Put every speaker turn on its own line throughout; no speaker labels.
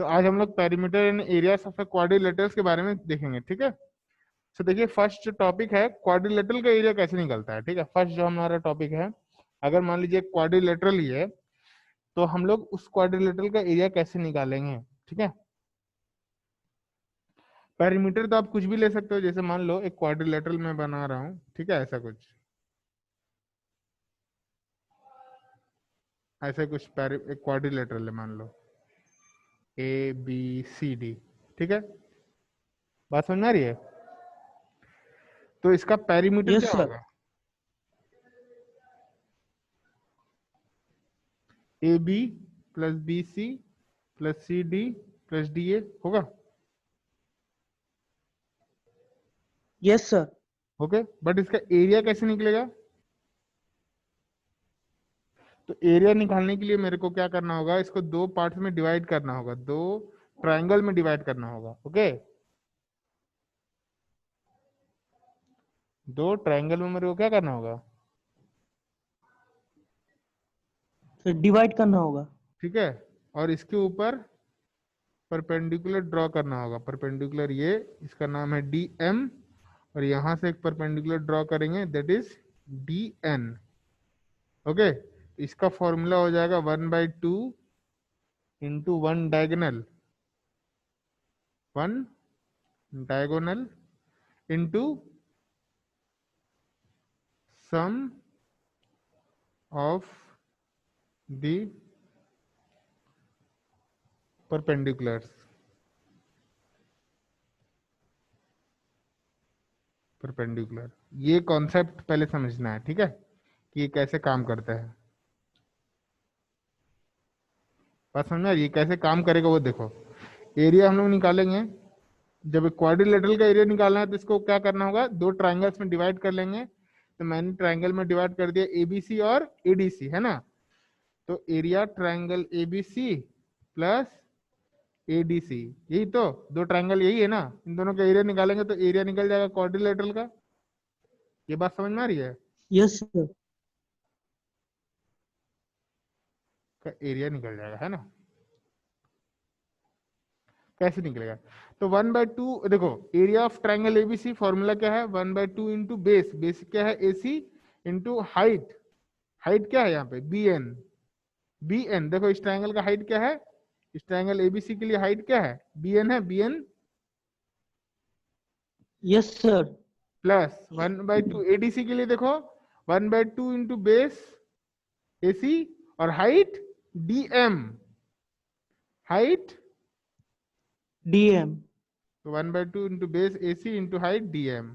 तो आज हम लोग perimeter and areas of quadrilaterals के बारे में देखेंगे, ठीक है। तो देखिए फर्स्ट टॉपिक है क्वाड्रिलेटरल का एरिया कैसे निकलता है, ठीक है। फर्स्ट जो हमारा टॉपिक है, अगर मान लीजिए क्वाड्रिलेटरल ही है तो हम लोग उस क्वाड्रिलेटरल का एरिया कैसे निकालेंगे, ठीक है। पेरीमीटर तो आप कुछ भी ले सकते हो, जैसे मान लो एक क्वाड्रिलेटरल मैं बना रहा हूँ, ठीक है, ऐसा कुछ एक क्वाड्रिलेटरल है, मान लो ABCD, ठीक है। बात समझ में आ रही है। तो इसका पेरीमीटर
यस
क्या
सर।
होगा, AB plus BC plus CD plus DA होगा।
Yes sir.
ओके, बट इसका एरिया कैसे निकलेगा। तो एरिया निकालने के लिए मेरे को क्या करना होगा, इसको दो पार्ट्स में डिवाइड करना होगा, दो ट्राइंगल में डिवाइड करना होगा। ओके, दो ट्राइंगल में मेरे को क्या करना होगा,
सर डिवाइड करना होगा।
ठीक है। और इसके ऊपर परपेंडिकुलर ड्रॉ करना होगा, परपेंडिकुलर, ये इसका नाम है DM, और यहां से एक परपेंडिकुलर ड्रॉ करेंगे, दैट इज DN। ओके, इसका फॉर्मूला हो जाएगा 1/2 into one diagonal into sum of the perpendiculars, perpendicular. ये कॉन्सेप्ट पहले समझना है, ठीक है, कि ये कैसे काम करता है। बात समझना, ये कैसे काम करेगा वो देखो। एरिया हम लोग निकालेंगे, जब क्वाड्रिलेटरल का एरिया निकालना है तो इसको क्या करना होगा, दो ट्राइंगल्स में डिवाइड कर लेंगे। तो मैंने ट्राइंगल में डिवाइड कर दिया ABC और ADC, है ना। तो area triangle ABC plus ADC, यही तो दो ट्राइंगल यही है ना, इन दोनों का एरिया निकालेंगे तो एरिया निकल जाएगा क्वाड्रिलेटरल का। ये बात समझ में आ रही है।
Yes sir.
का एरिया निकल जाएगा, है ना। कैसे निकलेगा, तो 1/2, देखो area of triangle ABC formula क्या है, 1/2 इंटू बेस, बेस क्या है AC, इंटू हाइट, हाइट क्या है यहाँ पे BN, देखो इस ट्राइंगल का हाइट क्या है, इस ट्राइंगल ABC के लिए हाइट क्या है, BN है, BN
yes sir.
Plus 1/2 ADC के लिए देखो 1/2 इंटू बेस AC, और हाइट DM, हाइट,
DM।
तो 1/2 into base AC into height DM।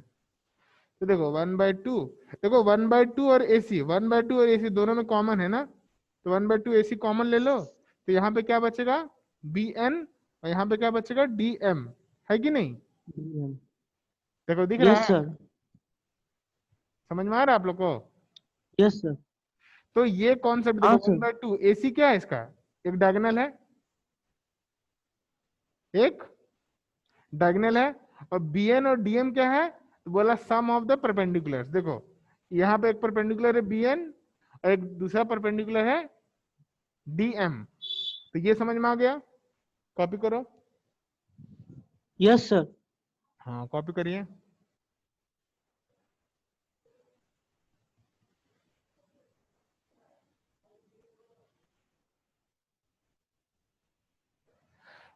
तो देखो 1/2, देखो 1/2 और AC, 1/2 और AC दोनों में कॉमन है ना, तो 1/2 AC कॉमन ले लो, तो यहाँ पे क्या बचेगा BN, और यहाँ पे क्या बचेगा DM, है कि नहीं।
DM।
देखो दिख रहा
यस
है,
सर।
समझ में आ रहा है आप लोग को।
Yes sir.
तो ये कॉन्सेप्ट देखो,
हाँ
one
sir.
By two AC क्या है इसका, एक डायगोनल है, एक डायगोनल है, और BN और DM क्या है, तो बोला सम ऑफ द परपेंडिकुलर्स। देखो यहाँ पे एक परपेंडिकुलर है BN, और एक दूसरा परपेंडिकुलर है DM। तो ये समझ में आ गया, कॉपी करो।
Yes sir.
हाँ कॉपी करिए।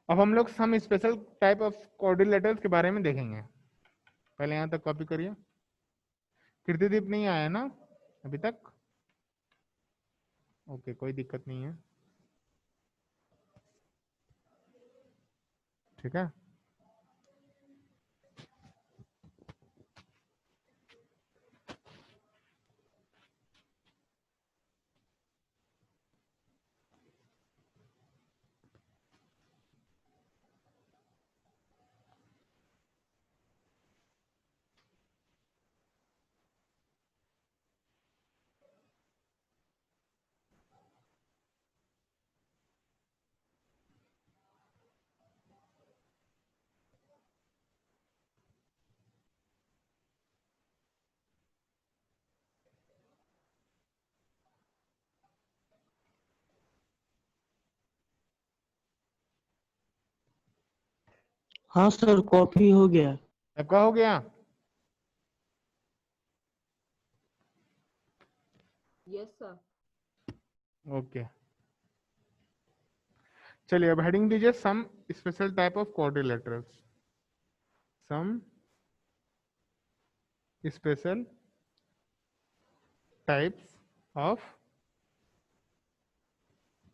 अब हम लोग some special type of coordinators के बारे में देखेंगे। पहले यहाँ तक कॉपी करिए। कीर्तिदीप नहीं आया ना अभी तक, ओके कोई दिक्कत नहीं है, ठीक है।
हाँ सर, कॉपी हो गया।
सबका हो गया?
Yes sir.
ओके, चलिए अब हेडिंग दीजिए some special type of quadrilaterals. Some special types of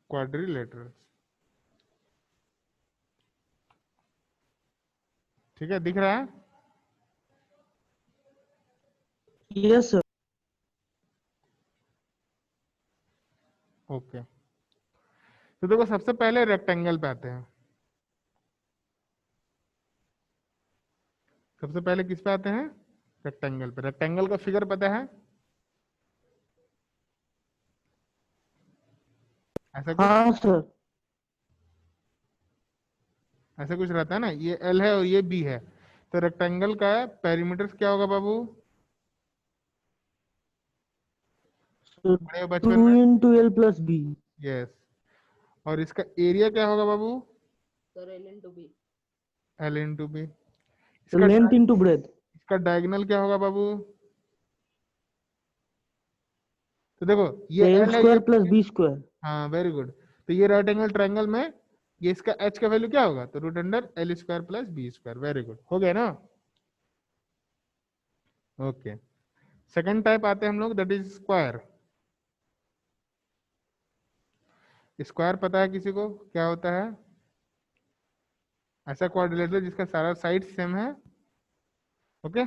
quadrilaterals. ठीक है, दिख रहा है?
Yes sir.
ओके, तो देखो सबसे पहले रेक्टेंगल पे आते हैं। सबसे पहले किस पे आते हैं? रेक्टेंगल पे। रेक्टेंगल का फिगर पता है? ऐसा कुछ,
हाँ सर।
ऐसा कुछ रहता है ना, ये एल है और ये बी है, तो रेक्टेंगल का पेरीमीटर क्या होगा बाबू? पढ़े हो
टू
बचपन में?
Into L plus B.
Yes. और इसका एरिया क्या होगा बाबू?
Sir L into B.
L into B.
तो
इसका
लेंथ इंटू ब्रेथ।
इसका डायगोनल क्या होगा बाबू? तो देखो ये
एल
एल है, ये
स्क्वायर प्लस बी स्क्वायर।
हाँ वेरी गुड। तो ये राइट एंगल ट्रायंगल में ये इसका एच का वैल्यू क्या होगा? तो root under L square plus B square. Very good, हो गया ना? ओके, सेकंड टाइप आते हैं हम लोग, दैट इज स्क्वायर। स्क्वायर पता है किसी को क्या होता है? ऐसा क्वाड्रिलेटरल जिसका सारा साइड सेम है। ओके,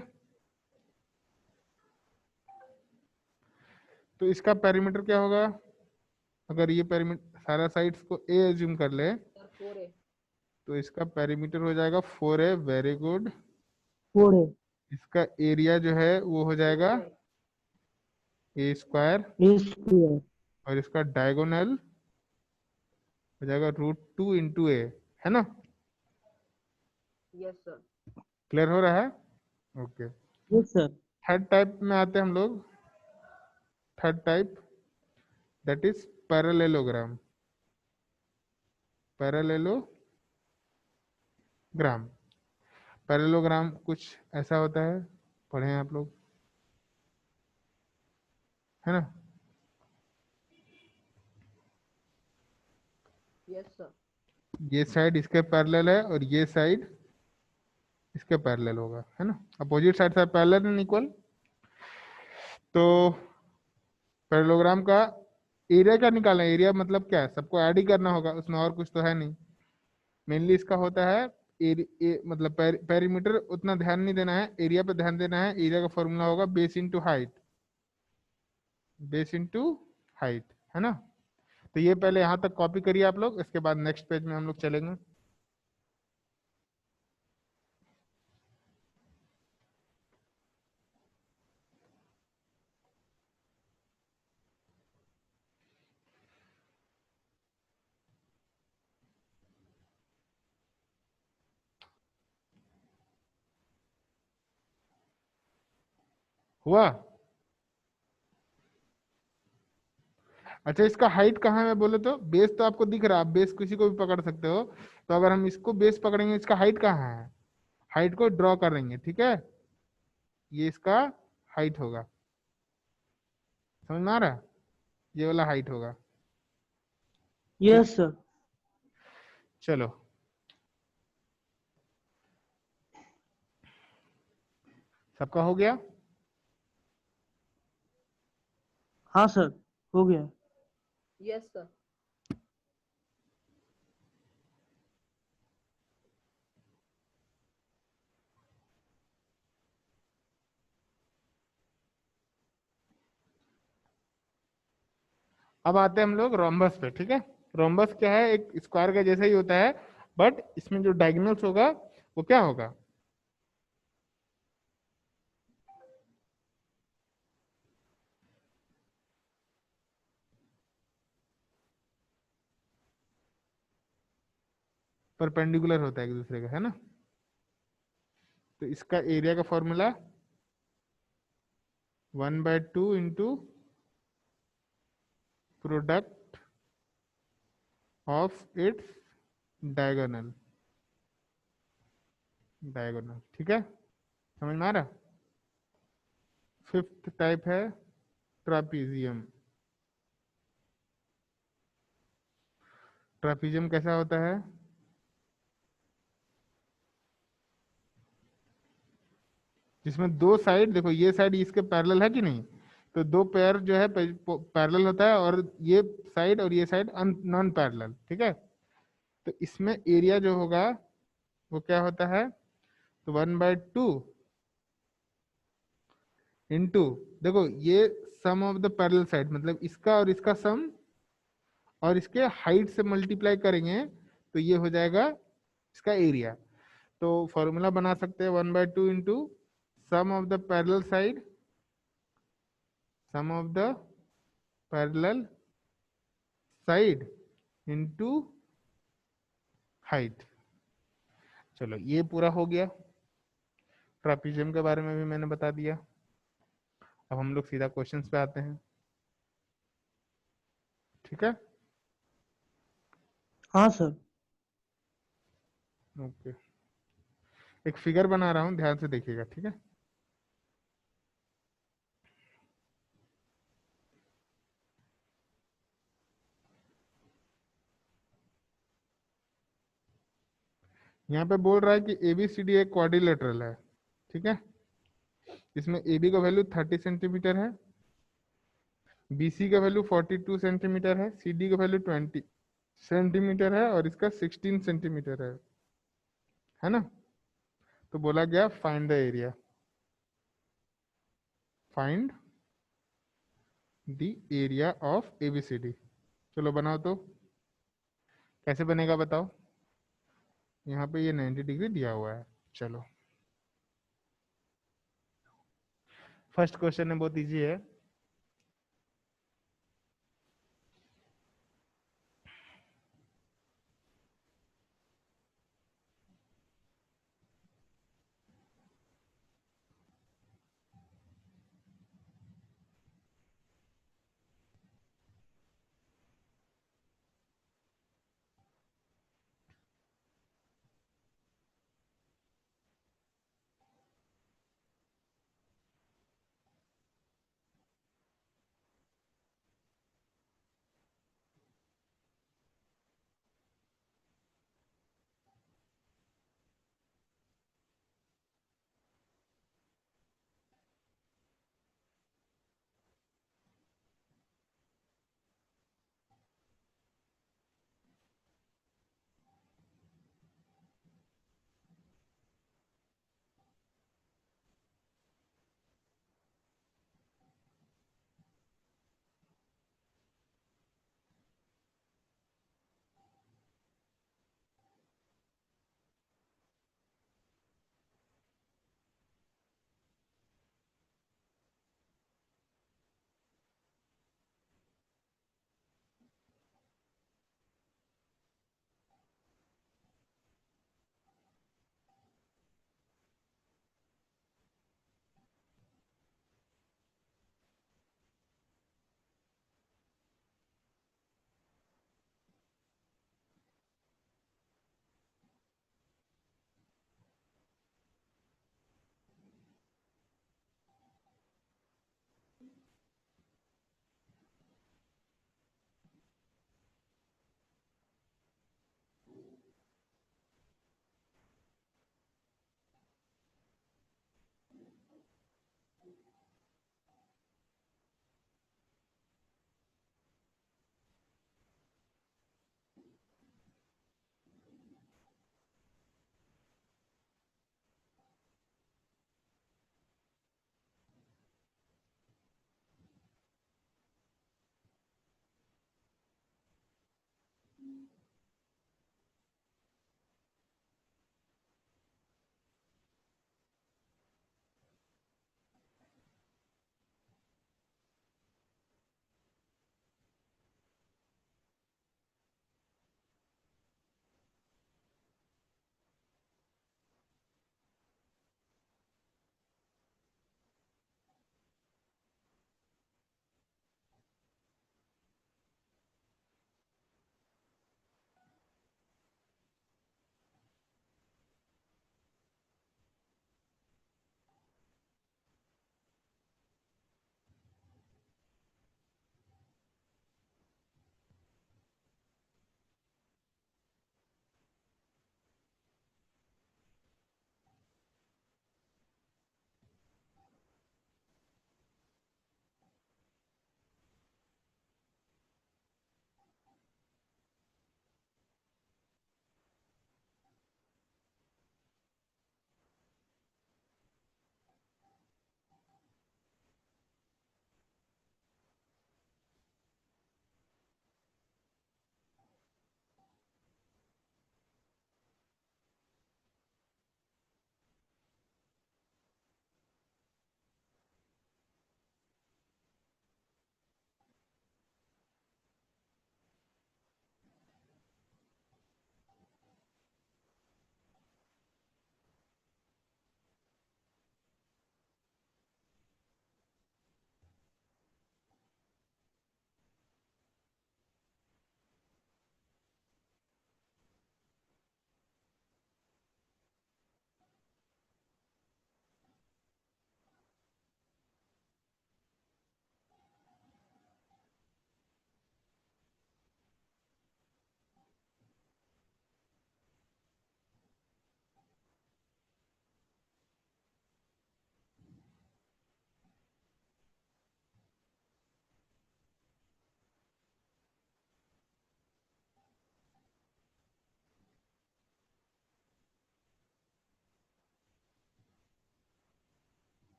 तो इसका पेरीमीटर क्या होगा? अगर ये पेरीमीटर सारा साइड्स को ए एज्यूम कर ले,
सर 4A।
तो इसका पेरीमीटर हो जाएगा 4A। Very good.
फोर है।
इसका एरिया जो है वो हो जाएगा ए स्क्वायर,
ए स्क्वायर।
और इसका डायगोनल हो जाएगा रूट 2 इंटू ए, है ना?
Yes sir.
क्लियर हो रहा है? Okay,
yes sir.
Third type में आते हैं हम लोग। Third type that is parallelogram. Parallelogram. Parallelogram कुछ ऐसा होता है, पढ़े हैं आप लोग, है ना?
Yes sir.
ये साइड इसके पैरेलल है और ये साइड इसके पैरेलल होगा, है ना? Opposite side are parallel and equal. तो पैरेललोग्राम का एरिया क्या निकालना है? एरिया मतलब क्या है? सबको ऐड ही करना होगा, उसमें और कुछ तो है नहीं। मेनली इसका होता है मतलब पेरीमीटर उतना ध्यान नहीं देना है, एरिया पे ध्यान देना है। एरिया का फॉर्मूला होगा base into height. Base into height, है ना? तो ये पहले यहाँ तक कॉपी करिए आप लोग, इसके बाद नेक्स्ट पेज में हम लोग चलेंगे। हुआ? अच्छा, इसका हाइट कहाँ है? बोले तो बेस तो आपको दिख रहा है, आप बेस किसी को भी पकड़ सकते हो। तो अगर हम इसको बेस पकड़ेंगे, इसका हाइट कहाँ है? हाइट को ड्रॉ करेंगे, ठीक है? ये इसका हाइट होगा, समझ में आ रहा है? ये वाला हाइट होगा, ठीक?
Yes sir.
चलो, सबका हो गया?
हाँ सर, हो गया।
Yes sir.
अब आते हैं हम लोग रोम्बस पे, ठीक है? रोम्बस क्या है? एक स्क्वायर का जैसा ही होता है, बट इसमें जो डायगोनल्स होगा वो क्या होगा? परपेंडिकुलर होता है एक दूसरे का, है ना? तो इसका एरिया का formula 1/2 into product of its diagonal. Diagonal, ठीक है, समझ में आ रहा। फिफ्थ टाइप है ट्रापीजियम। ट्रापीजियम कैसा होता है? जिसमें दो साइड, देखो ये साइड इसके पैरेलल है कि नहीं, तो दो पेयर जो है पैरेलल होता है, और ये साइड नॉन पैरेलल, ठीक है। तो इसमें एरिया जो होगा वो क्या होता है, तो 1/2 इंटू, देखो ये सम ऑफ द पैरेलल साइड, मतलब इसका और इसका सम, और इसके हाइट से मल्टीप्लाई करेंगे तो ये हो जाएगा इसका एरिया। तो फॉर्मूला बना सकते हैं 1/2 into sum of the parallel side, sum of the parallel side into height. चलो ये पूरा हो गया, ट्रापीजियम के बारे में भी मैंने बता दिया। अब हम लोग सीधा क्वेश्चंस पे आते हैं, ठीक है।
हाँ सर।
ओके, एक फिगर बना रहा हूं, ध्यान से देखिएगा, ठीक है। यहाँ पे बोल रहा है कि एबीसीडी एक क्वाड्रिलेटरल है, ठीक है। इसमें AB का वैल्यू 30 सेंटीमीटर है, BC का वैल्यू 42 सेंटीमीटर है, CD का वैल्यू 20 सेंटीमीटर है, और इसका 16 सेंटीमीटर है ना। तो बोला गया find the area, find the area of ABCD। चलो बनाओ तो, कैसे बनेगा बताओ। यहाँ पे ये 90 डिग्री दिया हुआ है। चलो फर्स्ट क्वेश्चन है, बहुत इजी है।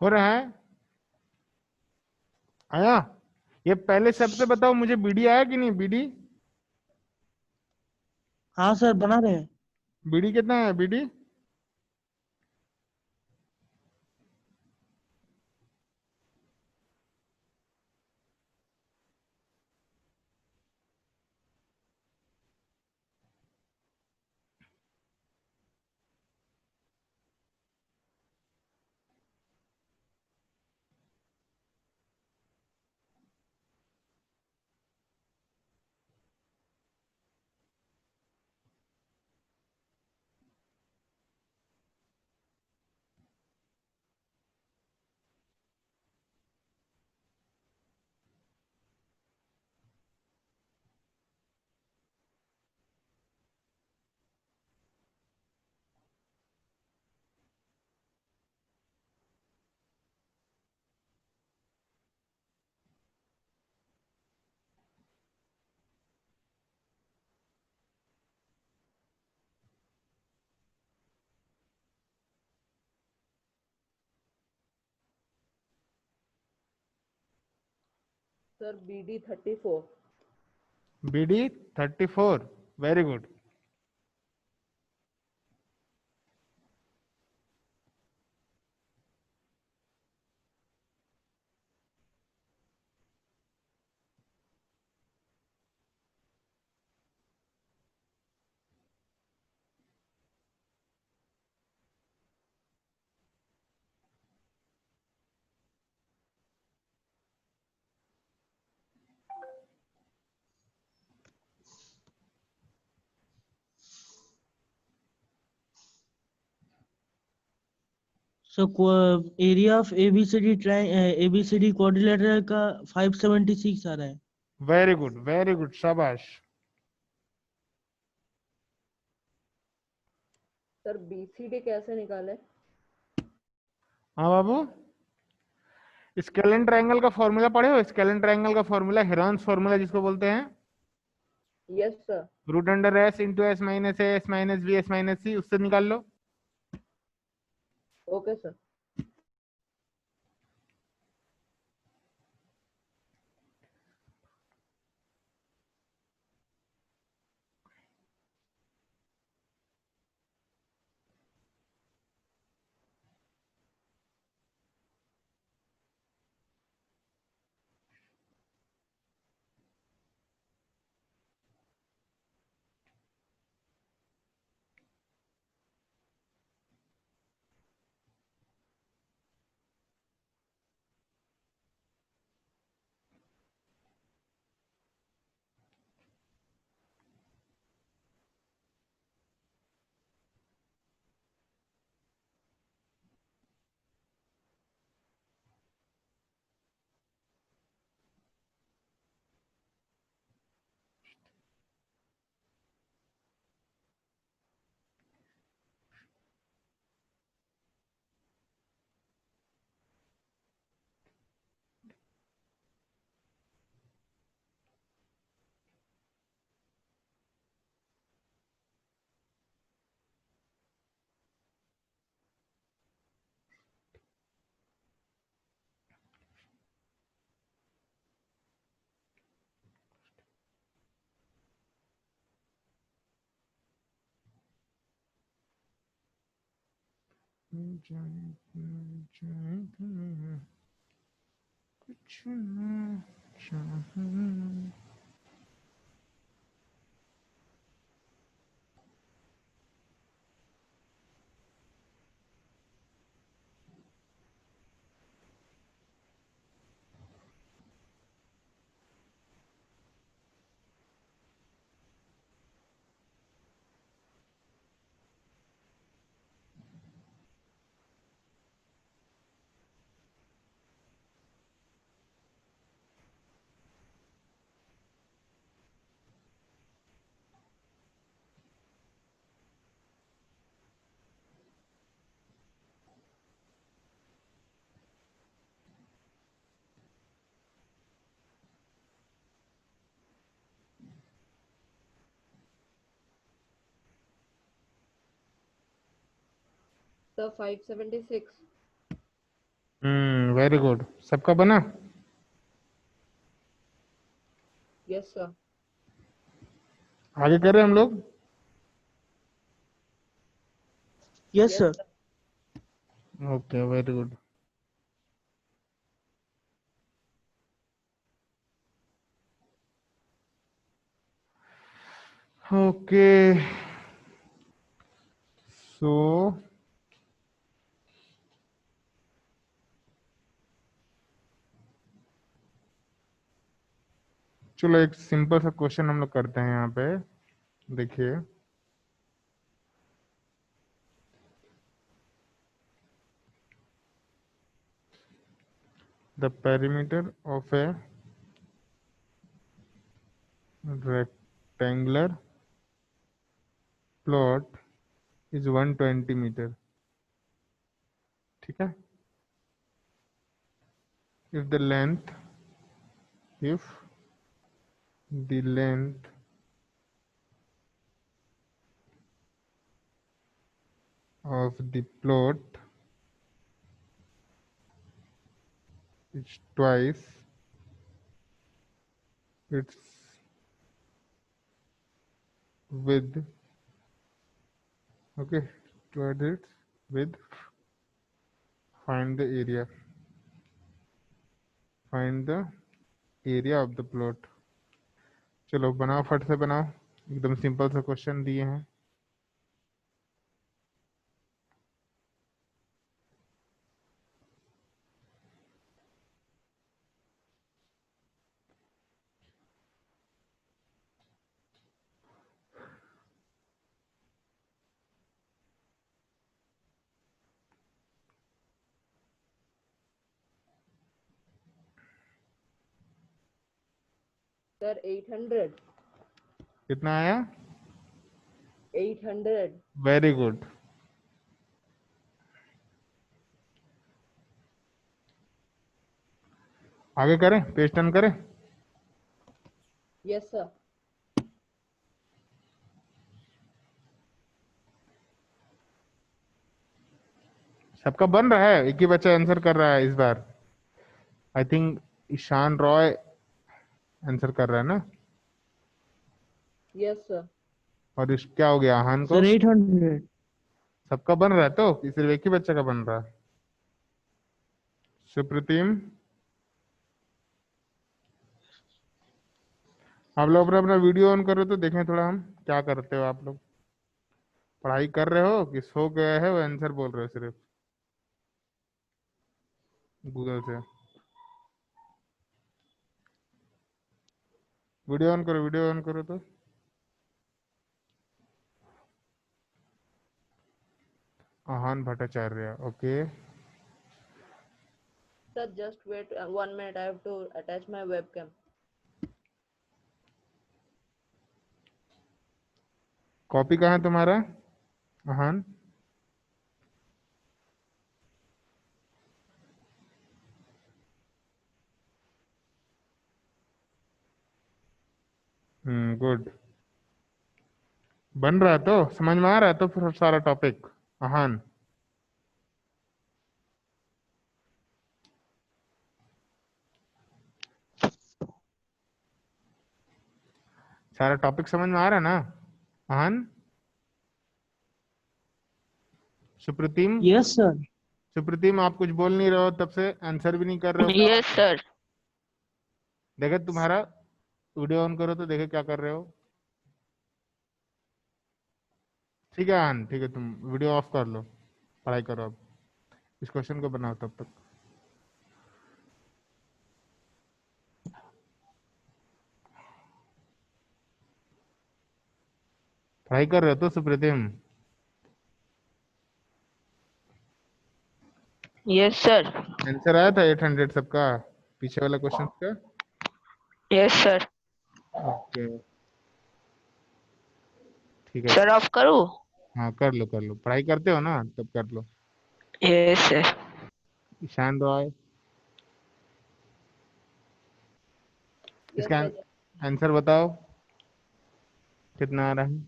हो रहा है? आया? ये पहले सबसे बताओ मुझे, बीडी आया कि नहीं? बीडी,
हाँ सर, बना रहे हैं।
बीडी कितना है BD?
Sir BD 34।
BD 34, very good.
Sir area of ABCD quadrilateral का 576 आ रहा है।
वेरी गुड, वेरी गुड, शाबाश।
सर BCD कैसे निकाले?
हाँ बाबू, स्केलेन ट्रायंगल का फॉर्मूला पढ़े हो? स्केलेन ट्रायंगल का फॉर्मूला, हेरॉन्स फॉर्मूला जिसको बोलते हैं,
yes sir.
Root under S into S minus A S minus B S minus C, उससे निकाल लो।
Okay sir.
कुछ ना चाहूं।
सर 576।
Very good. सबका बना?
Yes sir.
आगे कर रहे हैं हम लोग।
Yes
yes
sir.
Sir.
Okay, very good. Okay, so चलो एक सिंपल सा क्वेश्चन हम लोग करते हैं यहाँ पे। देखिए, the perimeter of a rectangular plot is 120 metre. ठीक है। If the length if the length of the plot is twice its width, okay, twice its width, find the area, find the area of the plot। चलो बनाओ, फट से बनाओ, एकदम simple सा question दिए हैं।
सर 800।
कितना आया?
800।
Very good. आगे करें, पेज टर्न करें।
Yes sir.
सबका बन रहा है? एक ही बच्चा आंसर कर रहा है इस बार। I think Ishan Roy answer कर रहा है ना।
Yes sir.
और इस क्या हो गया आहान को?
सर 800।
सबका बन रहा है तो कि सिर्फ एक ही बच्चे का बन रहा है? सुप्रीतिम, आप लोग अपना अपना वीडियो ऑन करो तो देखें थोड़ा हम क्या करते हो। आप लोग पढ़ाई कर रहे हो कि सो गए है, वो आंसर बोल रहे हो सिर्फ गूगल से? वीडियो ऑन करो, वीडियो ऑन करो तो। Aahan Bhattacharya, okay.
Sir just wait 1 minute, I have to attach my webcam.
Copy कहाँ है तुम्हारा आहान? गुड। बन रहा है तो समझ में आ रहा है तो फिर सारा टॉपिक आहान? सारा टॉपिक समझ में आ रहा है ना आहान? सुप्रीतिम,
यस सर।
सुप्रीतिम आप कुछ बोल नहीं रहे हो तब से, आंसर भी नहीं कर रहे हो, क्या
यस
बात है?
सर।
देखे तुम्हारा वीडियो ऑन करो तो देखे क्या कर रहे हो। ठीक है आहान, ठीक है, तुम वीडियो ऑफ कर लो, पढ़ाई करो अब। इस क्वेश्चन को बनाओ तब तक। पढ़ाई कर रहे हो तो सुप्रीतिम?
Yes sir.
आंसर आया था 800 सबका, पीछे वाला क्वेश्चन का?
Yes sir.
ओके, ठीक है।
सर ऑफ करूँ?
हाँ कर लो, कर लो, पढ़ाई करते हो ना तब कर लो।
Yes sir.
Ishan Roy,
yes
इसका
सर।
आंसर बताओ कितना आ रहा है?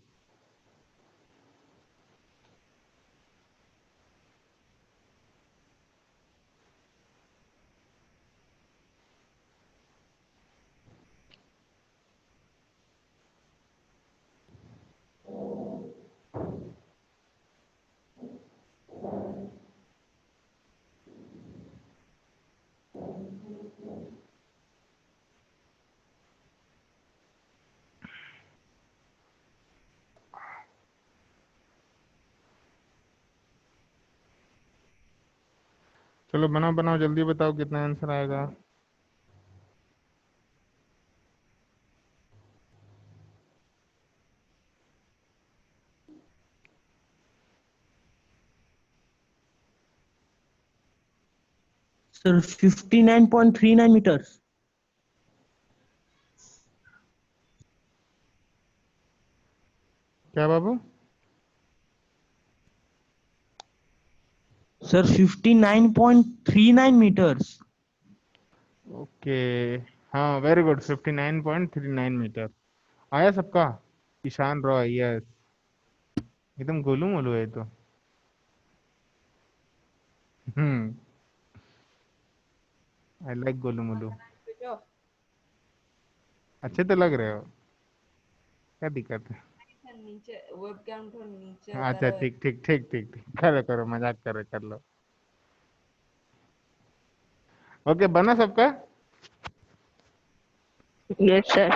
चलो बनाओ बनाओ, जल्दी बताओ कितना आंसर आएगा।
Sir 59.39 meters.
क्या बाबू?
Sir 59.39 meters.
ओके, हाँ वेरी गुड, 59.39 मीटर आया सबका। ईशान रॉय, यस, एकदम गोलू मोलू है ये तो। हम्म, आई लाइक गोलू मोलू।
Switch off.
अच्छे तो लग रहे हो, क्या दिक्कत है?
सर नीचे वेबकैम थोड़ा नीचे
अच्छा
करो।
ठीक ठीक ठीक ठीक ठीक, करो करो, मजाक करो, कर लो। ओके, बना सबका?
Yes, sir.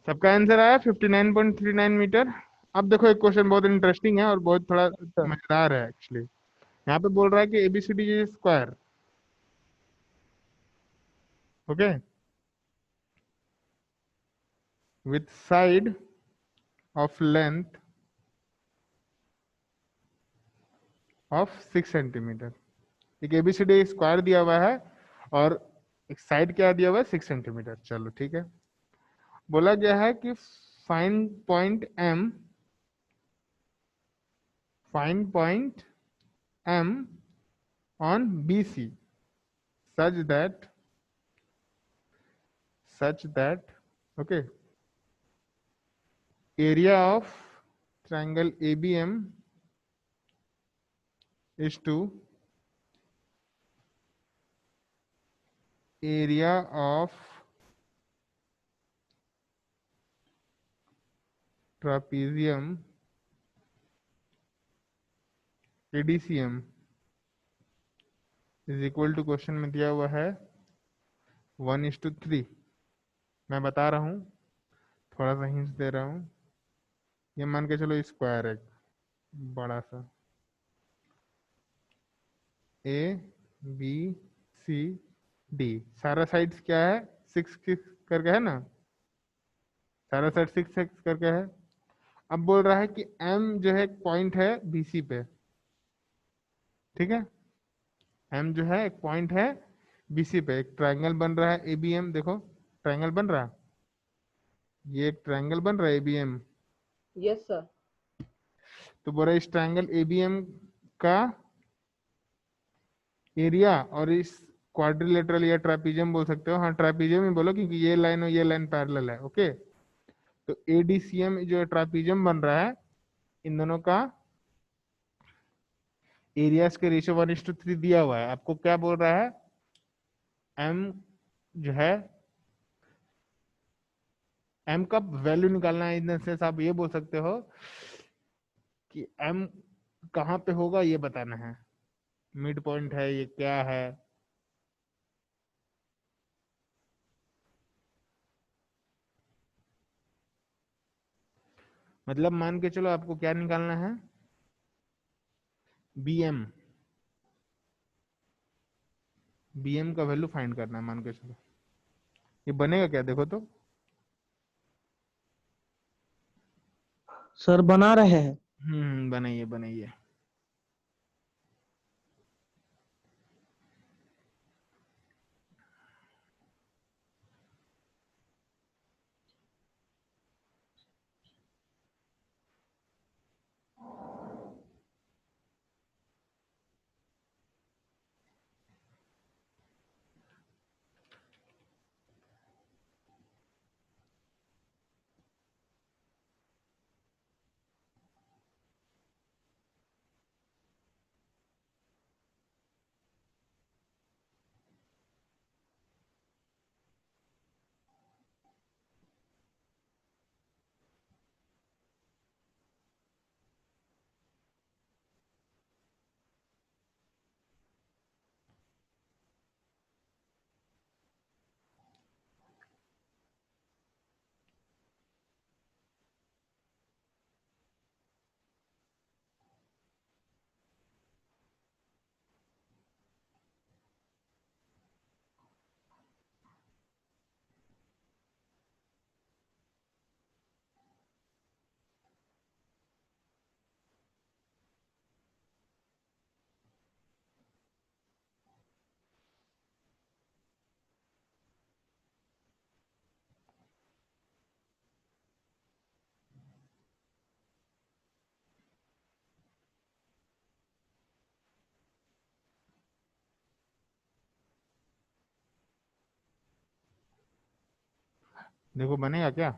सबका आंसर आया 59.39 मीटर। अब देखो, एक क्वेश्चन बहुत इंटरेस्टिंग है और बहुत थोड़ा मजेदार है एक्चुअली। यहाँ पे बोल रहा है कि ABCD square, okay, with side of length of 6 centimetre. एक एबीसीडी स्क्वायर दिया हुआ है और एक साइड क्या दिया हुआ है, 6 सेंटीमीटर। चलो ठीक है। बोला गया है कि find point M, find point M on BC such that okay, area of triangle ABM is to area of trapezium ADCM is equal to, question में दिया हुआ है 1:3। मैं बता रहा हूँ, थोड़ा सा हिंट दे रहा हूँ। ये मान के चलो स्क्वायर है बड़ा सा, ए बी सी डी, सारा साइड्स क्या है, 6 करके है ना, सारा साइड 6 करके है। अब बोल रहा है कि एम जो है एक पॉइंट है बीसी पे, ठीक है, एम जो है एक पॉइंट है बीसी पे। एक ट्रायंगल बन रहा है एबीएम, देखो ट्रायंगल बन रहा है, ये एक ट्रायंगल बन रहा है एबीएम।
Yes, sir.
तो बोल रहा है इस ट्रायंगल एबीएम का एरिया, और इस क्वाड्रिलेटरल या ट्रापीजियम बोल सकते हो, हाँ ट्रापीजियम ही बोलो क्योंकि ये लाइन और ये लाइन पैरेलल है, ओके। तो एडीसीएम जो ट्रापीजियम बन रहा है, इन दोनों का एरियाज के रेशियो 1:3 दिया हुआ है। आपको क्या बोल रहा है, एम जो है, एम का वैल्यू निकालना है। इन से आप ये बोल सकते हो कि एम कहाँ पे होगा ये बताना है, मिड पॉइंट है ये, क्या है। मतलब मान के चलो आपको क्या निकालना है, बीएम, बीएम का वैल्यू फाइंड करना है मान के चलो। ये बनेगा क्या, देखो तो।
सर बना रहे हैं।
बनाइए बनाइए। देखो बनेगा क्या?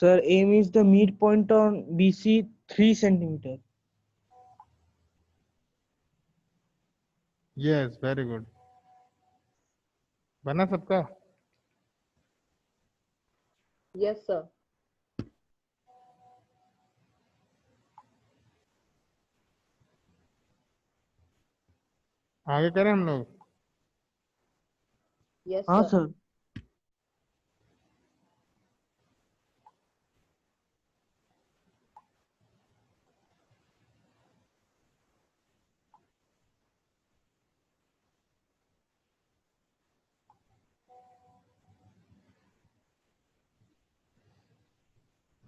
Sir, aim is the midpoint on BC 3 centimeter.
Yes, very good. बना सबका?
Yes, sir.
आगे करें हम लोग?
Yes,
हाँ
sir.
सर।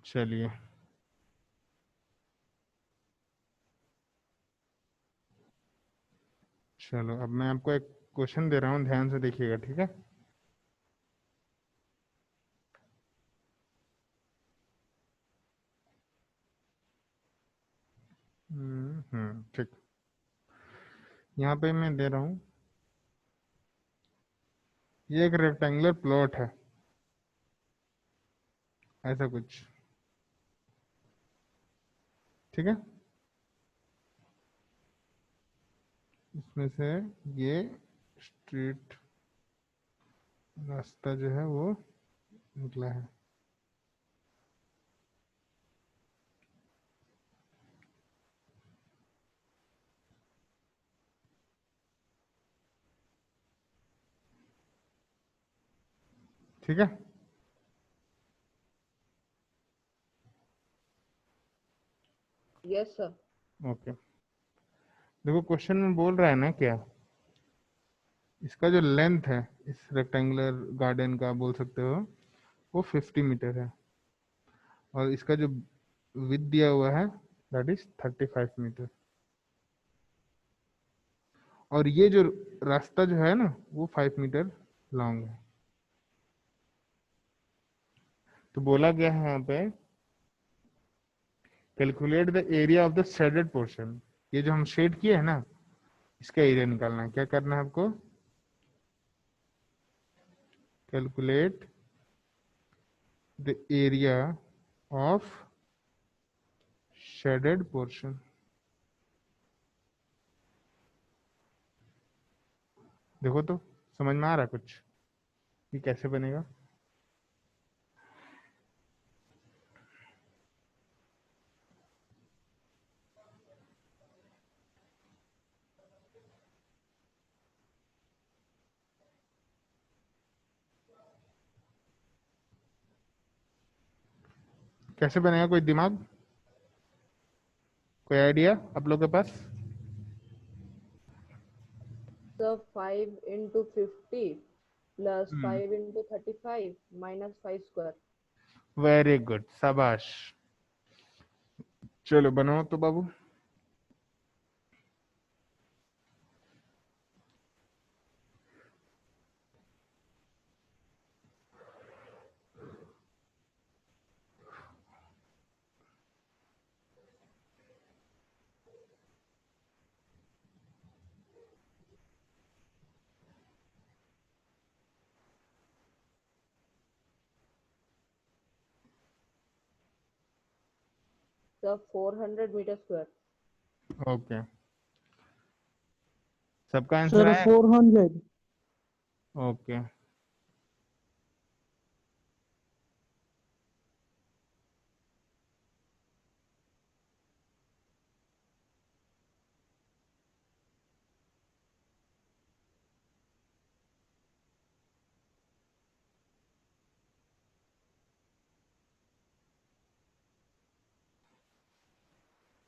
चलिए, चलो अब मैं आपको एक क्वेश्चन दे रहा हूँ, ध्यान से देखिएगा, ठीक है? ठीक। यहाँ पे मैं दे रहा हूँ, ये एक रेक्टेंगुलर प्लॉट है, ऐसा कुछ, ठीक है? इसमें से ये स्ट्रेट रास्ता जो है वो निकला है, ठीक है?
Yes, sir.
ओके, देखो क्वेश्चन में बोल रहा है ना क्या, इसका जो लेंथ है इस रेक्टेंगुलर गार्डन का, बोल सकते हो, वो 50 मीटर है, और इसका जो विड्थ दिया हुआ है दैट इज 35 मीटर, और ये जो रास्ता जो है ना वो 5 मीटर लॉन्ग है। तो बोला गया है यहाँ पे, calculate the area of the shaded portion, ये जो हम शेड किए है ना, इसका एरिया निकालना है। क्या करना है आपको? Calculate the area of shaded portion. देखो तो समझ में आ रहा है कुछ, ये कैसे बनेगा? कैसे बनेगा? कोई दिमाग, कोई आइडिया आप लोग के पास?
Sir, 5 into 50 plus 5 into 35 minus 5 square.
Very good, शाबाश। चलो बनाओ तो बाबू।
Sir, 400 meter square.
ओके, सबका आंसर
सर
आया?
400।
ओके,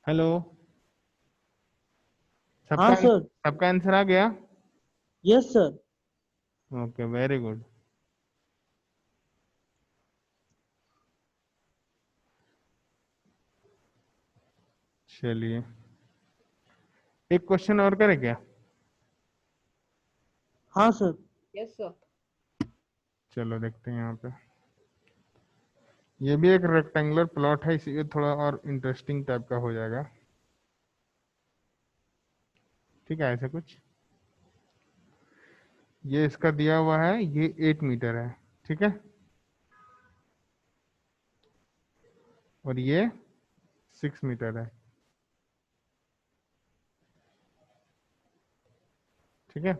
हेलो,
हाँ
सबका
सर।
सबका आंसर आ गया?
Yes sir.
Okay, very good. चलिए, एक क्वेश्चन और करें क्या?
हाँ सर।
Yes, sir.
चलो देखते हैं यहाँ पे। ये भी एक रेक्टेंगुलर प्लॉट है, इसीलिए थोड़ा और इंटरेस्टिंग टाइप का हो जाएगा। ठीक है, ऐसे कुछ। ये इसका दिया हुआ है, ये 8 मीटर है, ठीक है, और ये 6 मीटर है, ठीक है।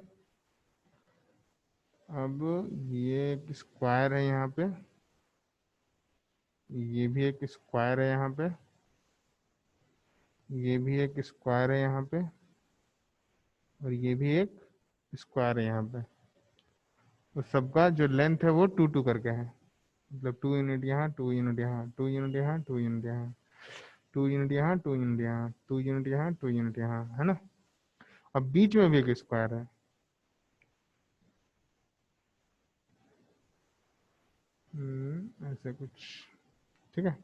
अब ये एक स्क्वायर है यहाँ पे, ये भी एक स्क्वायर है यहाँ पे, ये भी एक स्क्वायर है यहाँ पे, और ये भी एक स्क्वायर है यहाँ पे। तो सबका जो लेंथ है वो 2 2 करके है, मतलब 2 यूनिट यहाँ, 2 यूनिट यहाँ, 2 यूनिट यहाँ, 2 यूनिट यहाँ, 2 यूनिट यहाँ, 2 यूनिट यहाँ, 2 यूनिट यहाँ, 2 यूनिट यहाँ, है ना। अब बीच में भी एक स्क्वायर है। ऐसे कुछ, ठीक है।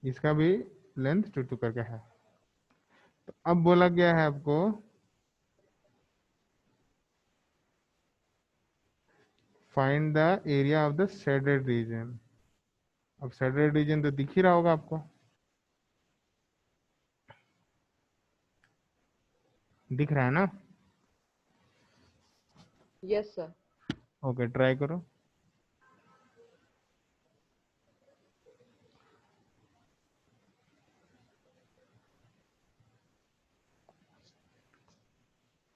इसका भी लेंथ 2 2 करके है। तो अब बोला गया है आपको find the area of the shaded region. अब शेडेड रीजन तो दिख ही रहा होगा आपको, दिख रहा है ना?
Yes, sir.
ओके, ट्राई करो।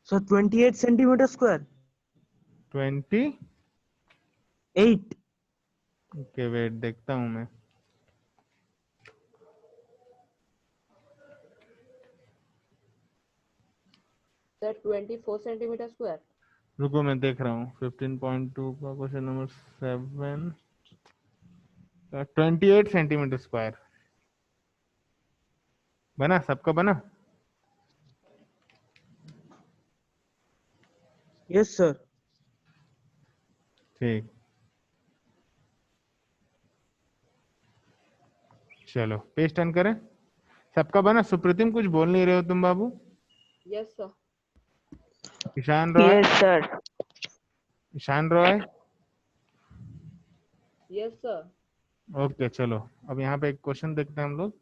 Sir 28 centimetre square.
20।
8।
Okay, wait देखता हूं मैं।
Sir, 24 centimeter square.
रुको, मैं देख रहा हूँ। 15.2 का क्वेश्चन नंबर 7, 28 सेंटीमीटर स्क्वायर बना, सबका बना।
Yes sir.
ठीक, चलो पेज टर्न करें। सबका बना। सुप्रीतिम, कुछ बोल नहीं रहे हो तुम बाबू?
Yes, sir.
Ishan Roy,
Yes, sir.
Ishan Roy.
Yes, sir.
Okay, चलो अब यहाँ पे एक क्वेश्चन देखते हैं हम लोग।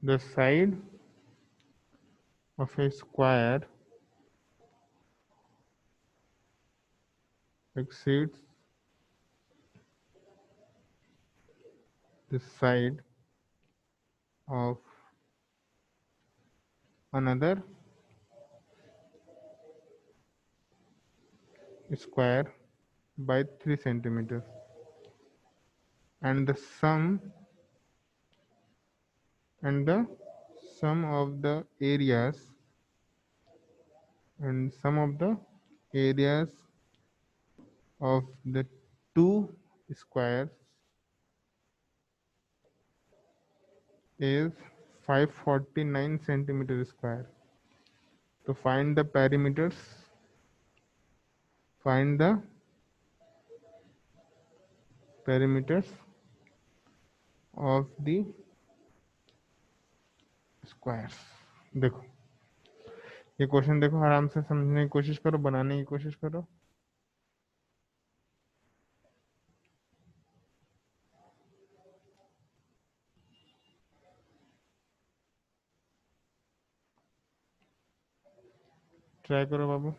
The side of A square exceeds the side of another square by 3 centimeters, and the sum of the areas of the two squares is 549 centimeter square. To find the perimeters, find the perimeters of the squares। देखो, ये question देखो, आराम से समझने की कोशिश करो, बनाने की कोशिश करो। ट्राई करो बाबू।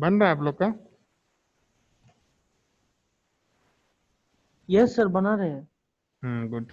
बन रहा है आप लोग का?
यस सर, बना रहे हैं।
Good.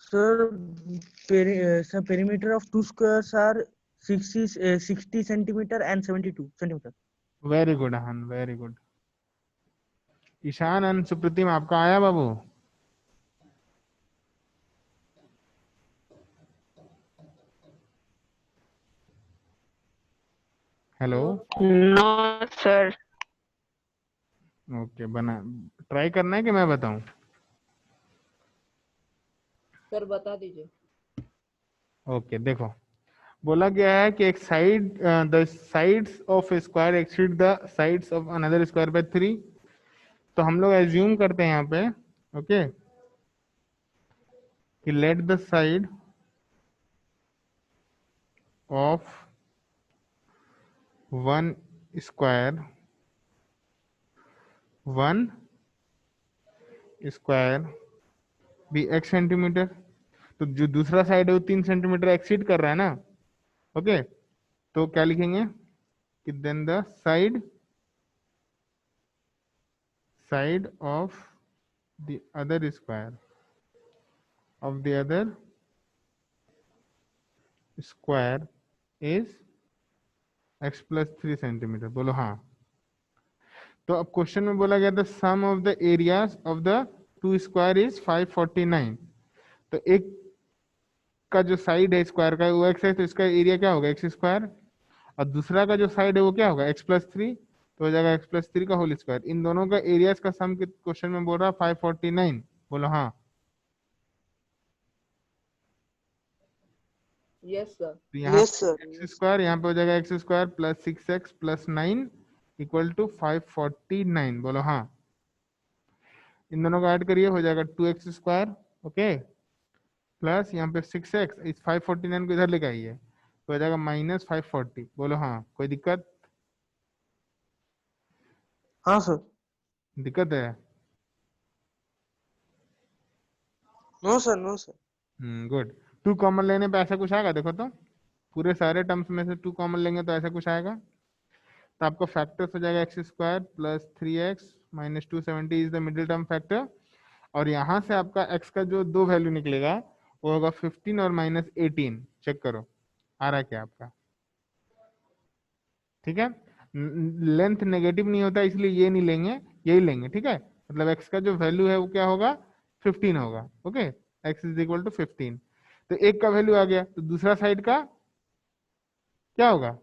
Sir, sir, perimeter of two squares are 60 centimeter and 72 centimeter.
Very good Aahan, very good. Ishan and Supritim आपका आया बाबू? हेलो।
No, sir.
ओके, बना ट्राई करना है कि मैं बताऊं?
सर बता दीजिए।
ओके देखो, बोला गया है कि एक side the sides of A square exceed the sides of another square by 3। तो हम लोग एज्यूम करते हैं यहाँ पे, ओके, कि let the side of one square be x centimetre. तो जो दूसरा साइड है वो 3 सेंटीमीटर एक्सीड कर रहा है ना, ओके। तो क्या लिखेंगे कि then the side of the other square is x plus 3 centimetre. बोलो हाँ। तो अब क्वेश्चन में बोला गया था sum of the areas of the two square is 549। तो एक का जो साइड है स्क्वायर का वो x है, तो इसका एरिया क्या होगा, एक्स स्क्वायर। और दूसरा का जो साइड है वो क्या होगा, x प्लस 3। तो हो जाएगा x प्लस 3 का होल स्क्वायर। इन दोनों का एरियाज का सम क्वेश्चन में बोल रहा है 549। बोलो हाँ।
Yes sir.
तो यहाँ
Yes, sir.
एक्स स्क्वायर, यहाँ पे हो जाएगा x square plus 6x plus 9 equal to 549। बोलो हाँ। इन दोनों को ऐड करिए, हो जाएगा 2x स्क्वायर, ओके, प्लस यहाँ पे 6x, इस 549 को इधर लेके आइए तो हो जाएगा माइनस 540। बोलो हाँ। कोई दिक्कत?
हाँ सर।
दिक्कत है?
No sir, no sir.
Good. 2 कॉमन लेने पे ऐसा कुछ आएगा? देखो तो, पूरे सारे टर्म्स में से 2 कॉमन लेंगे तो ऐसा कुछ आएगा। तो आपका फैक्टर्स हो जाएगा x square plus 3x minus 270 is the middle term factor. और यहाँ से आपका x का जो 2 वैल्यू निकलेगा वो होगा 15 और माइनस 18। चेक करो आ रहा है क्या आपका? ठीक है, लेंथ नेगेटिव नहीं होता इसलिए ये नहीं लेंगे, यही लेंगे। ठीक है, मतलब x का जो वैल्यू है वो क्या होगा, 15 होगा। Okay, x is equal to 15। तो एक का वैल्यू आ गया, तो दूसरा साइड का क्या होगा,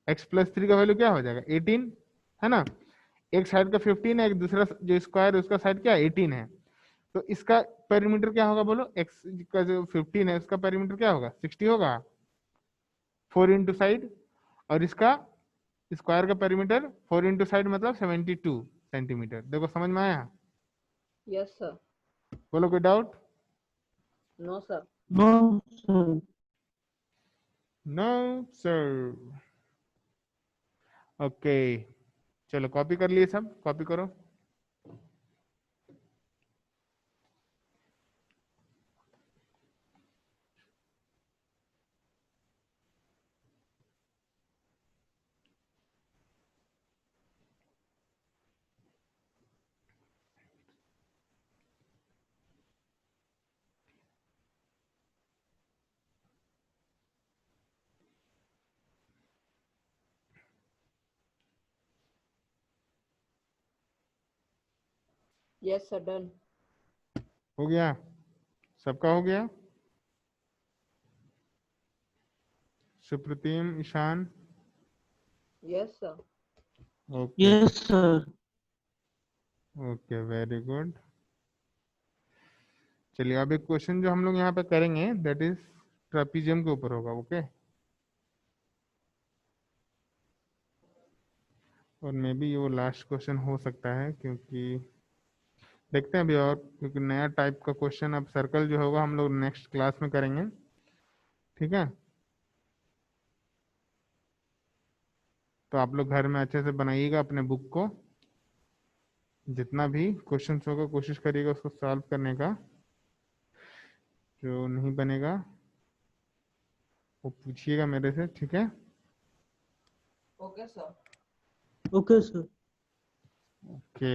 x प्लस 3 का वैल्यू क्या हो जाएगा, 18, है ना। एक साइड का 15 है, एक दूसरा जो स्क्वायर है उसका साइड क्या 18 है। तो इसका पेरीमीटर क्या होगा बोलो, x का जो 15 है उसका पेरीमीटर क्या होगा, 60 होगा, 4 इंटू साइड। और इसका स्क्वायर का पेरीमीटर 4 इंटू साइड मतलब 72, सेंटीमीटर। देखो समझ में आया?
Yes, sir.
बोलो कोई doubt?
No, sir.
No, sir.
No sir. Okay, चलो कॉपी कर लिए सब, कॉपी करो।
Yes, sir. Done.
हो गया? सबका हो गया? Supratim, Ishan?
Yes, sir.
Okay
Yes, sir.
Okay, very good. चलिए अब एक क्वेश्चन जो हम लोग यहाँ पे करेंगे दैट इज ट्रेपीजियम के ऊपर होगा। ओके, और मे बी वो लास्ट क्वेश्चन हो सकता है, क्योंकि देखते हैं अभी, और क्योंकि नया टाइप का क्वेश्चन अब सर्कल जो होगा हम लोग नेक्स्ट क्लास में करेंगे। ठीक है, तो आप लोग घर में अच्छे से बनाइएगा अपने बुक को, जितना भी क्वेश्चन होगा कोशिश करिएगा उसको सॉल्व करने का। जो नहीं बनेगा वो पूछिएगा मेरे से, ठीक है?
Okay, sir.
Okay, sir.
Okay,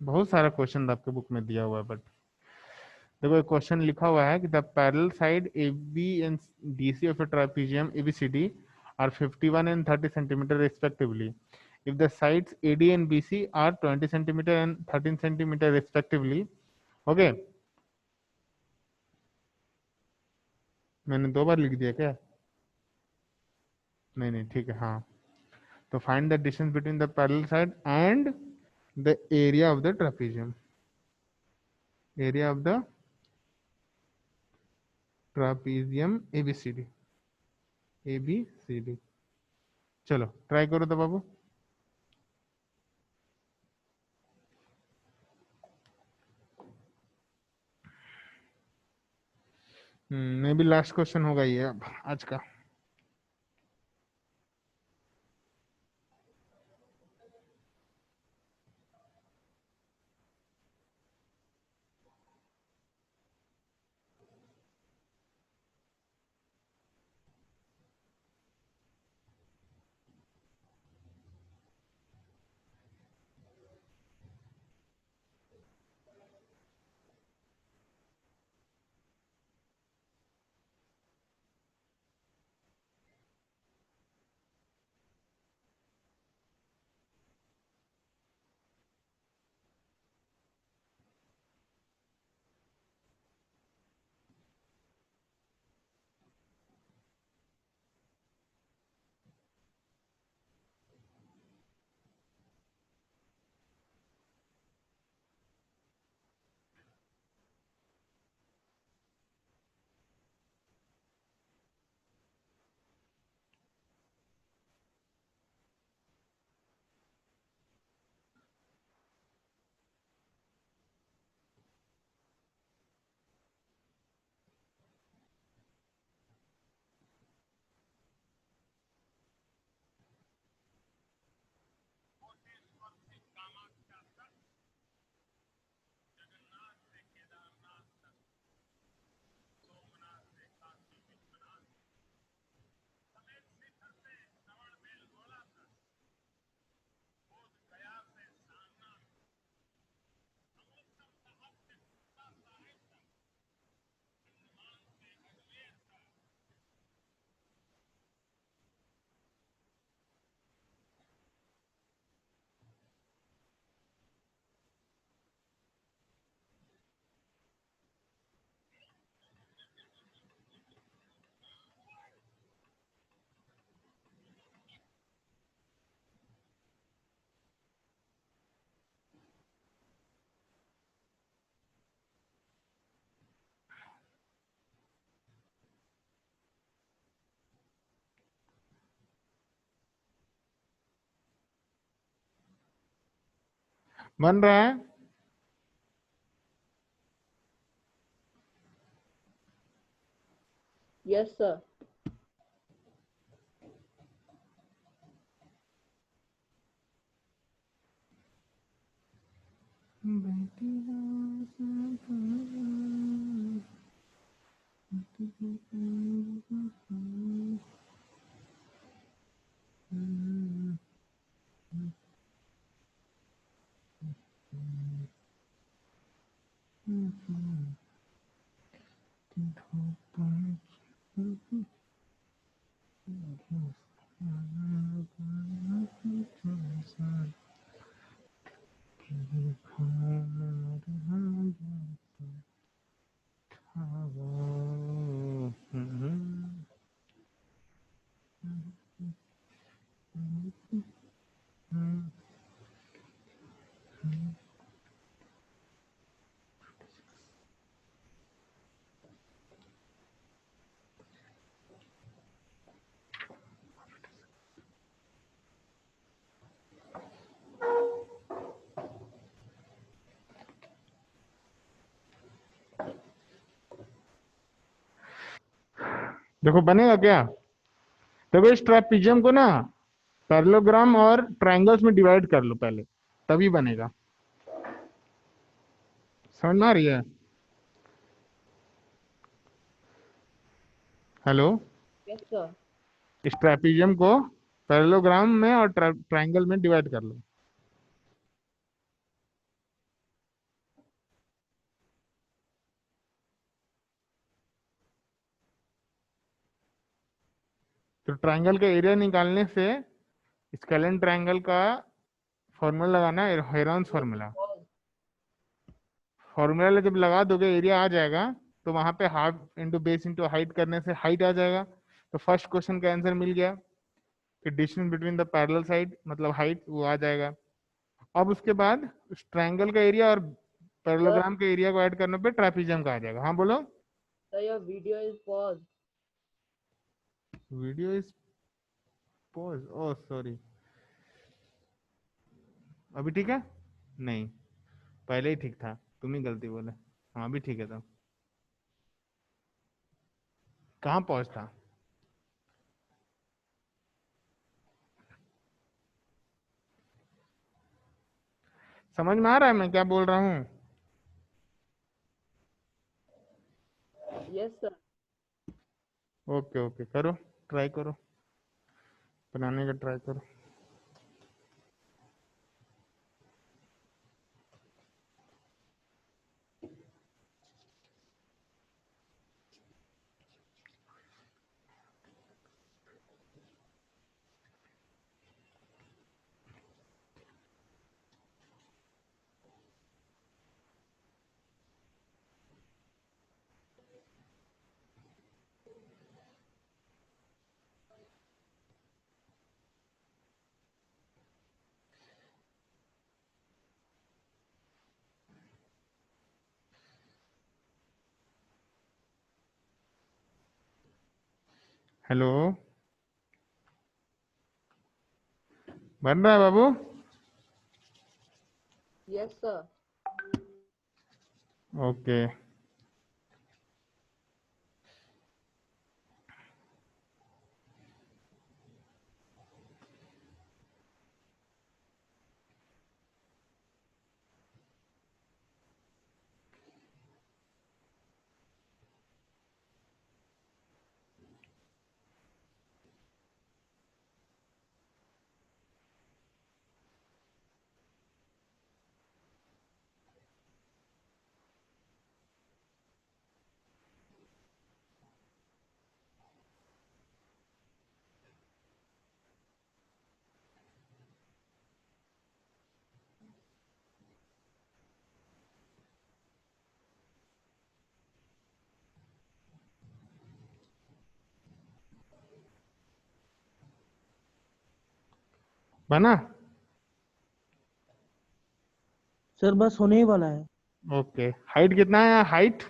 बहुत सारा क्वेश्चन आपके बुक में दिया हुआ है, बट देखो एक क्वेश्चन लिखा हुआ है कि the parallel side A B and D C of a trapezium A B C D are 51 and 30 centimeter respectively. If the sides AD and BC are 20 centimeter and 13 centimeter respectively. Okay, मैंने दो बार लिख दिया क्या? नहीं नहीं, ठीक है, हाँ। तो find the distance between the parallel side and the area of the trapezium. Area of the trapezium ABCD, ABCD। चलो ट्राई करो तो बाबू। मे बी लास्ट क्वेश्चन होगा ये अब आज का। बन रहा है?
Yes, sir.
देखो बनेगा क्या? देखो इस ट्रेपेजियम को ना पैरेललोग्राम और ट्रायंगल्स में डिवाइड कर लो पहले, तभी बनेगा। समझ में आ रही है? हेलो।
Yes, sir.
इस ट्रेपेजियम को पैरेललोग्राम में और ट्रायंगल में डिवाइड कर लो। तो ट्रायंगल का एरिया निकालने से स्केलेन ट्रायंगल का फॉर्मूला लगाना है, हेरॉन्स फार्मूला।
Pause.
फॉर्मूला जब लगा दोगे एरिया आ जाएगा, तो वहां पे half into base into height करने से हाइट आ जाएगा। तो फर्स्ट क्वेश्चन का आंसर मिल गया कि distance between the parallel side मतलब हाइट वो आ जाएगा। अब उसके बाद उस ट्रायंगल का एरिया और
Sir,
पैरेललोग्राम के एरिया को ऐड करने पे ट्रापेजियम का आ जाएगा। हाँ बोलो।
sir, your video is paused.
Video is pause, oh sorry. अभी ठीक है? नहीं, पहले ही ठीक था, तुम ही गलती बोले। हाँ अभी ठीक है। तो कहाँ पॉज था? समझ में आ रहा है मैं क्या बोल रहा हूँ?
Yes, sir.
ओके ओके, करो, ट्राई करो, बनाने का ट्राई करो। हेलो, बन रहा है बाबू?
Yes, sir.
ओके। बना?
सर बस होने ही वाला है।
ओके, हाइट कितना है? Height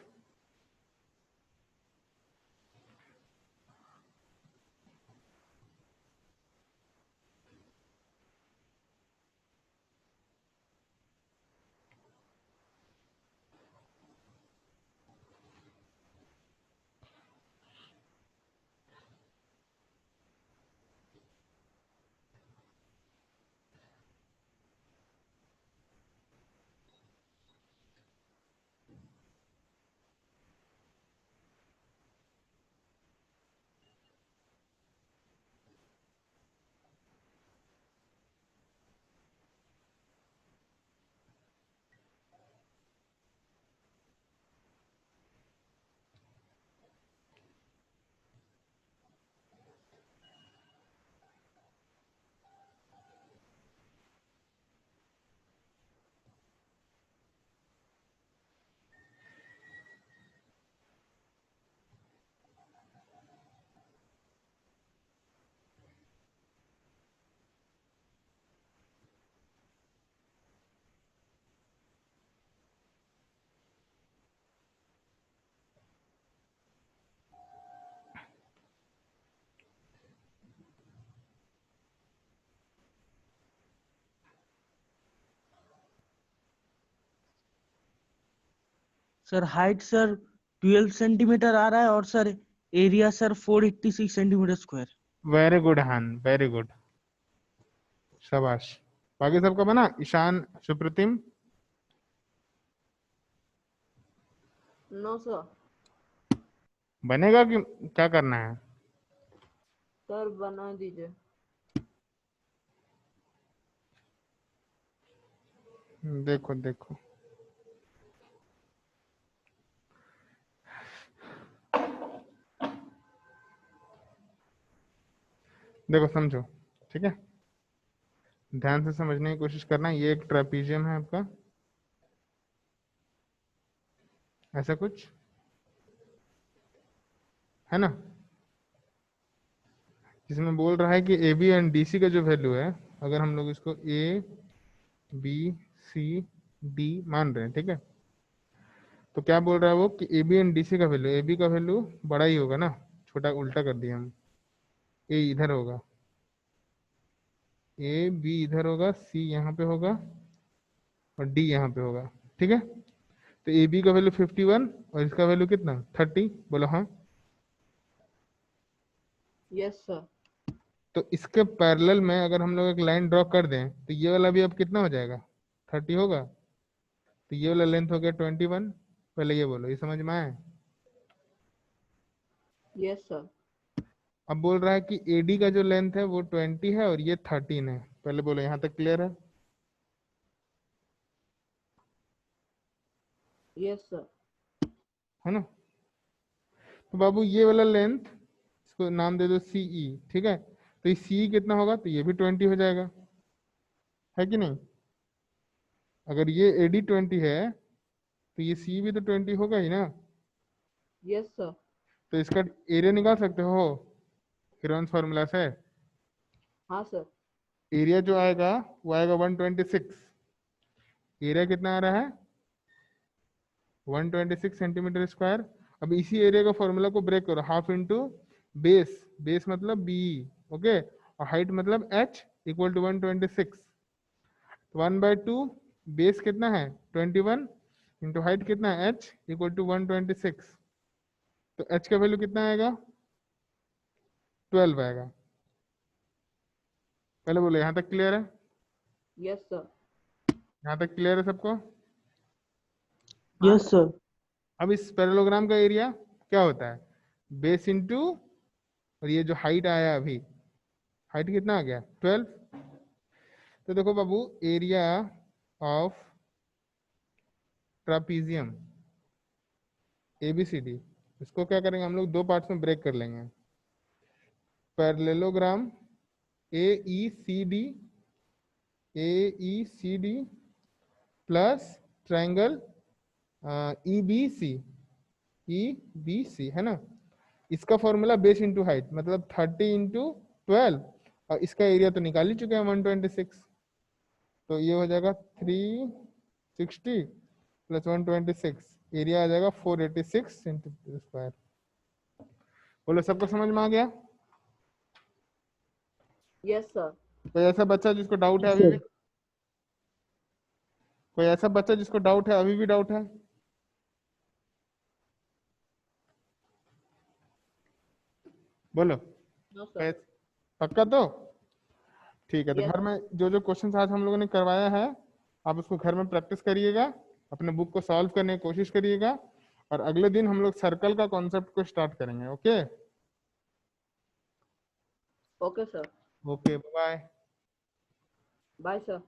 sir height sir 12 centimetre आ रहा है और sir area sir 486 centimetre square.
Very good Aahan, very good, शाबाश। बाकी सबका बना? ईशान, सुप्रतिम?
No sir.
बनेगा कि क्या करना है?
सर बना दीजिए।
देखो देखो, देखो समझो, ठीक है? ध्यान से समझने की कोशिश करना। ये एक ट्रेपीजियम है आपका, ऐसा कुछ है ना, जिसमें बोल रहा है कि A B and D C का जो वैल्यू है, अगर हम लोग इसको ए बी सी डी मान रहे हैं, ठीक है, तो क्या बोल रहा है वो कि A B and D C का वैल्यू, ए बी का वैल्यू बड़ा ही होगा ना, छोटा उल्टा कर दिया हम, ए इधर होगा, ए बी इधर होगा, सी यहाँ पे होगा और डी यहाँ पे होगा, ठीक है? तो ए बी का वैल्यू 51 और इसका वैल्यू कितना 30, बोलो हाँ।
Yes sir.
तो इसके पैरेलल में अगर हम लोग एक लाइन ड्रॉ कर दें तो ये वाला भी अब कितना हो जाएगा, 30 होगा। तो ये वाला लेंथ हो गया 21। पहले ये बोलो, ये समझ में आया?
Yes sir.
अब बोल रहा है कि एडी का जो लेंथ है वो 20 है और ये 13 है। पहले बोलो, यहाँ तक क्लियर है?
Yes sir.
है ना? तो बाबू ये वाला लेंथ, इसको नाम दे दो सीई, ठीक है? तो ये सी कितना होगा, तो ये भी 20 हो जाएगा, है कि नहीं? अगर ये एडी 20 है तो ये सी भी तो 20 होगा ही ना।
Yes sir.
तो इसका एरिया निकाल सकते हो हिरॉन्स फार्मूला से।
हाँ सर।
एरिया जो आएगा वो आएगा 126। एरिया कितना आ रहा है, 126 सेंटीमीटर स्क्वायर। अब इसी एरिया का फॉर्मूला को ब्रेक करो, हाफ इंटू बेस, बेस मतलब बी, ओके, और हाइट मतलब एच इक्वल टू 126। 1/2 बेस कितना है 21 इंटू हाइट कितना है एच इक्वल टू 126। तो एच का वैल्यू कितना आएगा, 12 आएगा। पहले बोलो, यहाँ तक क्लियर है?
Yes sir.
यहाँ तक क्लियर है सबको?
हाँ
यस सर।
अब इस पैरेललोग्राम का एरिया क्या होता है, बेस इंटू, और ये जो हाइट आया अभी, हाइट कितना आ गया 12। तो देखो बाबू, एरिया ऑफ ट्रापीजियम एबीसीडी, इसको क्या करेंगे हम लोग, दो पार्ट्स में ब्रेक कर लेंगे। Parallelogram AECD plus triangle EBC है ना। इसका फॉर्मूला बेस इंटू हाइट मतलब 30 इंटू 12, और इसका एरिया तो निकाल ही चुके हैं 126। तो ये हो जाएगा 360 प्लस 126, एरिया आ जाएगा 486 सेंटीमीटर स्क्वायर। बोलो, सबको समझ में आ गया?
Yes sir.
कोई ऐसा बच्चा जिसको डाउट है
यस
अभी भी?
सर।
कोई ऐसा बच्चा जिसको डाउट है, अभी भी डाउट है? बोलो।
No sir.
पक्का तो? ठीक है, तो
यस।
घर में जो जो क्वेश्चन आज हम लोगों ने करवाया है, आप उसको घर में प्रैक्टिस करिएगा, अपने बुक को सॉल्व करने की कोशिश करिएगा, और अगले दिन हम लोग सर्कल का कॉन्सेप्ट को स्टार्ट करेंगे। Okay
okay sir.
Okay, bye.
Bye sir.